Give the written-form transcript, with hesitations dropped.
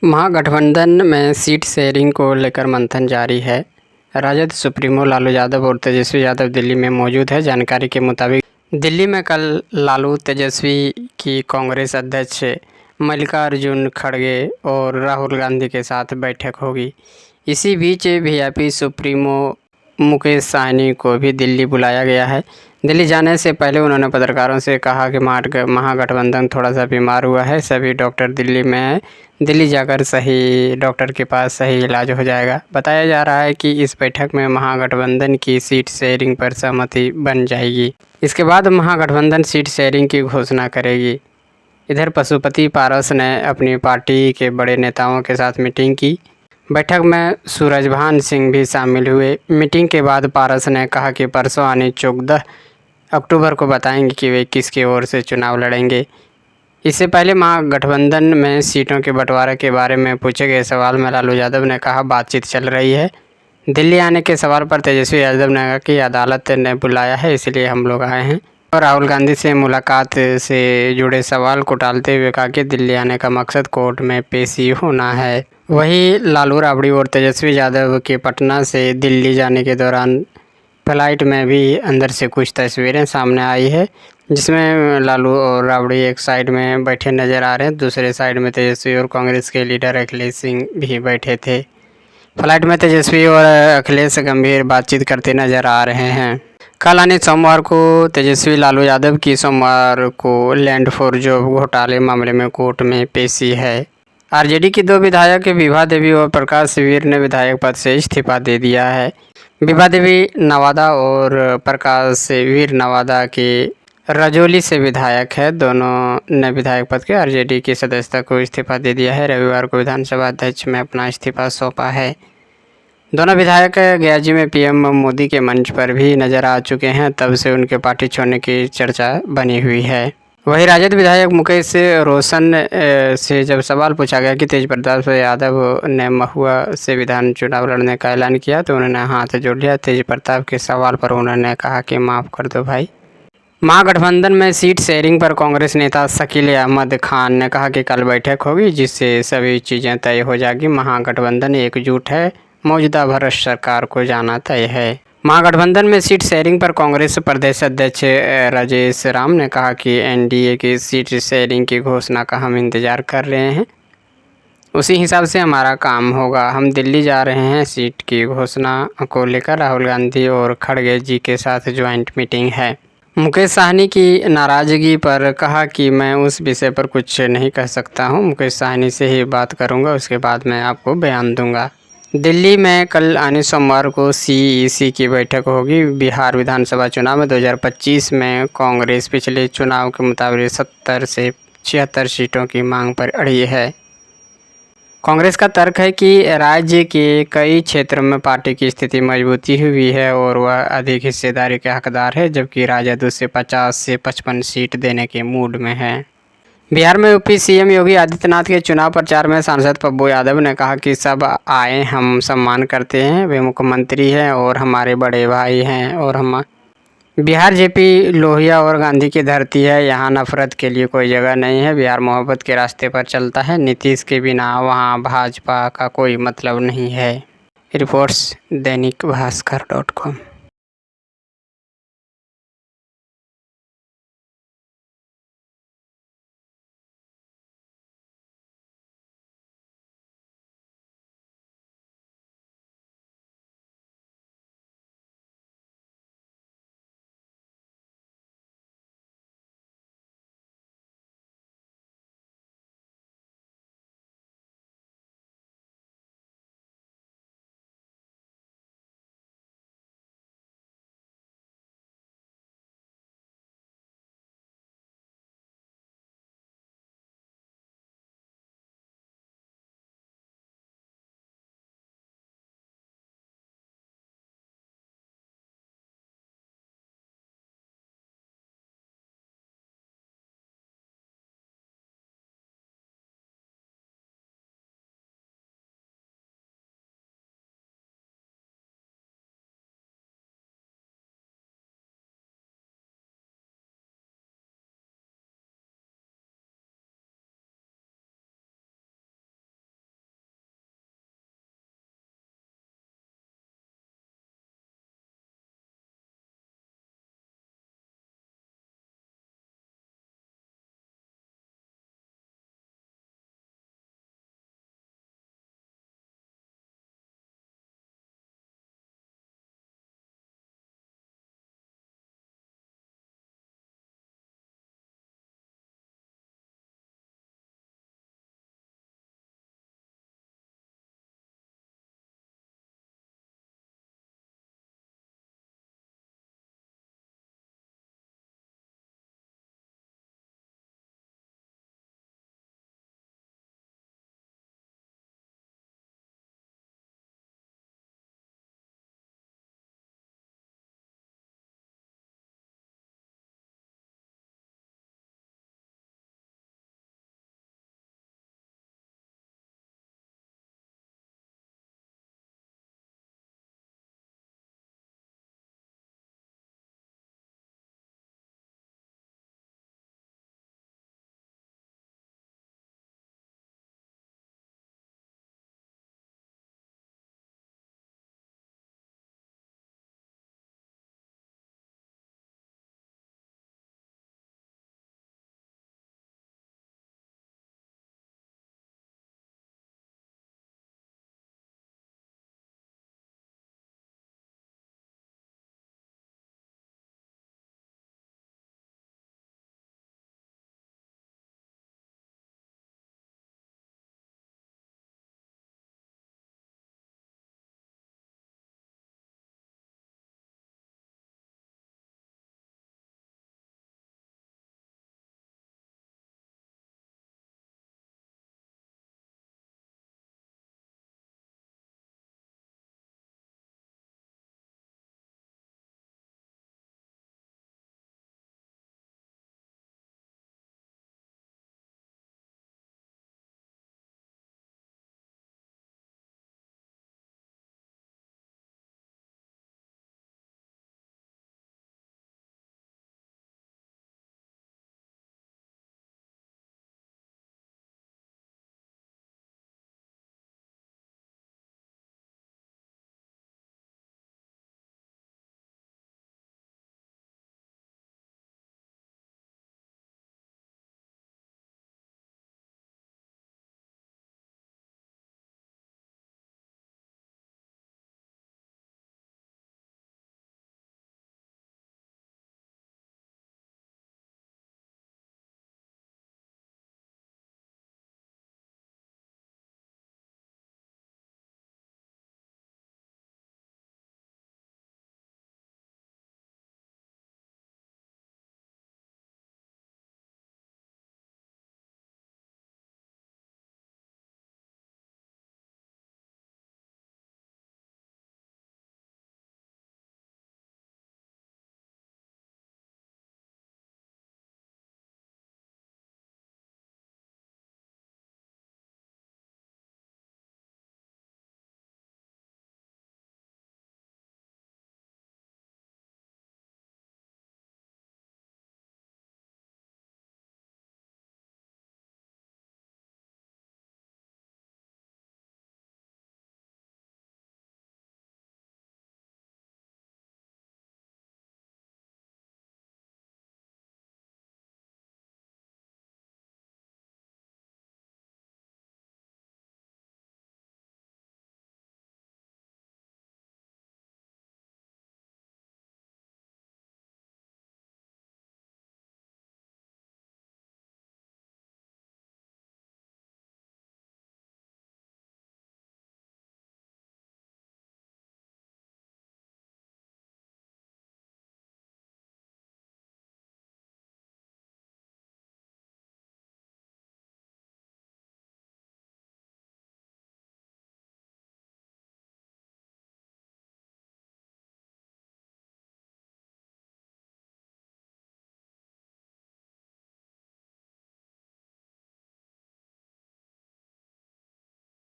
महागठबंधन में seat sharing को लेकर मंथन जारी है। राजद सुप्रीमो लालू यादव और तेजस्वी यादव दिल्ली में मौजूद है। जानकारी के मुताबिक दिल्ली में कल लालू तेजस्वी की कांग्रेस अध्यक्ष मल्लिकार्जुन खड़गे और राहुल गांधी के साथ बैठक होगी। इसी बीच वीआईपी सुप्रीमो मुकेश सहनी को भी दिल्ली बुलाया गया है। दिल्ली जाने से पहले उन्होंने पत्रकारों से कहा कि महागठबंधन थोड़ा सा बीमार हुआ है, सभी डॉक्टर दिल्ली में हैं, दिल्ली जाकर सही डॉक्टर के पास सही इलाज हो जाएगा। बताया जा रहा है कि इस बैठक में महागठबंधन की सीट शेयरिंग पर सहमति बन जाएगी। इसके बाद महागठबंधन सीट शेयरिंग की घोषणा करेगी। इधर पशुपति पारस ने अपनी पार्टी के बड़े नेताओं के साथ मीटिंग की। बैठक में सूरजभान सिंह भी शामिल हुए। मीटिंग के बाद पारस ने कहा कि परसों आने 14 अक्टूबर को बताएंगे कि वे किसकी ओर से चुनाव लड़ेंगे। इससे पहले महागठबंधन में सीटों के बंटवारे के बारे में पूछे गए सवाल में लालू यादव ने कहा बातचीत चल रही है। दिल्ली आने के सवाल पर तेजस्वी यादव ने कहा कि अदालत ने बुलाया है, इसलिए हम लोग आए हैं। और राहुल गांधी से मुलाकात से जुड़े सवाल को टालते हुए कहा कि दिल्ली आने का मकसद कोर्ट में पेशी होना है। वहीं लालू राबड़ी और तेजस्वी यादव के पटना से दिल्ली जाने के दौरान फ्लाइट में भी अंदर से कुछ तस्वीरें सामने आई है, जिसमें लालू और राबड़ी एक साइड में बैठे नज़र आ रहे हैं, दूसरे साइड में तेजस्वी और कांग्रेस के लीडर अखिलेश सिंह भी बैठे थे। फ्लाइट में तेजस्वी और अखिलेश गंभीर बातचीत करते नज़र आ रहे हैं। कल यानी सोमवार को तेजस्वी लालू यादव की सोमवार को लैंड फॉर जॉब घोटाले मामले में कोर्ट में पेशी है। आरजेडी की 2 विधायक विभा देवी और प्रकाश सिवीर ने विधायक पद से इस्तीफा दे दिया है। विभा देवी नवादा और प्रकाश सिवीर नवादा के रजौली से विधायक है। दोनों ने विधायक पद के आरजेडी की सदस्यता को इस्तीफा दे दिया है। रविवार को विधानसभा अध्यक्ष में अपना इस्तीफा सौंपा है। दोनों विधायक गयाजी में पीएम मोदी के मंच पर भी नजर आ चुके हैं, तब से उनके पार्टी छोड़ने की चर्चा बनी हुई है। वहीं राजद विधायक मुकेश रोशन से जब सवाल पूछा गया कि तेज प्रताप यादव ने महुआ से विधान चुनाव लड़ने का ऐलान किया, तो उन्होंने हाथ जोड़ लिया। तेज प्रताप के सवाल पर उन्होंने कहा कि माफ़ कर दो भाई। महागठबंधन में सीट शेयरिंग पर कांग्रेस नेता शकील अहमद खान ने कहा कि कल बैठक होगी, जिससे सभी चीज़ें तय हो जाएगी। महागठबंधन एकजुट है, मौजूदा भ्रष्ट सरकार को जाना तय है। महागठबंधन में सीट शेयरिंग पर कांग्रेस प्रदेश अध्यक्ष राजेश राम ने कहा कि एनडीए की सीट शेयरिंग की घोषणा का हम इंतज़ार कर रहे हैं, उसी हिसाब से हमारा काम होगा। हम दिल्ली जा रहे हैं। सीट की घोषणा को लेकर राहुल गांधी और खड़गे जी के साथ ज्वाइंट मीटिंग है। मुकेश सहनी की नाराज़गी पर कहा कि मैं उस विषय पर कुछ नहीं कह सकता हूं, मुकेश सहनी से ही बात करूंगा, उसके बाद मैं आपको बयान दूंगा। दिल्ली में कल आने सोमवार को सीईसी की बैठक होगी। बिहार विधानसभा चुनाव में 2025 में कांग्रेस पिछले चुनाव के मुताबिक 70 से 76 सीटों की मांग पर अड़ी है। कांग्रेस का तर्क है कि राज्य के कई क्षेत्रों में पार्टी की स्थिति मजबूती हुई है और वह अधिक हिस्सेदारी के हकदार है, जबकि राजद उसे 50 से 55 सीट देने के मूड में है। बिहार में यूपी सीएम योगी आदित्यनाथ के चुनाव प्रचार में सांसद पप्पू यादव ने कहा कि सब आए, हम सम्मान करते हैं, वे मुख्यमंत्री हैं और हमारे बड़े भाई हैं, और हम बिहार जेपी लोहिया और गांधी की धरती है, यहाँ नफरत के लिए कोई जगह नहीं है। बिहार मोहब्बत के रास्ते पर चलता है, नीतीश के बिना वहाँ भाजपा का कोई मतलब नहीं है। रिपोर्ट्स दैनिक भास्कर.com।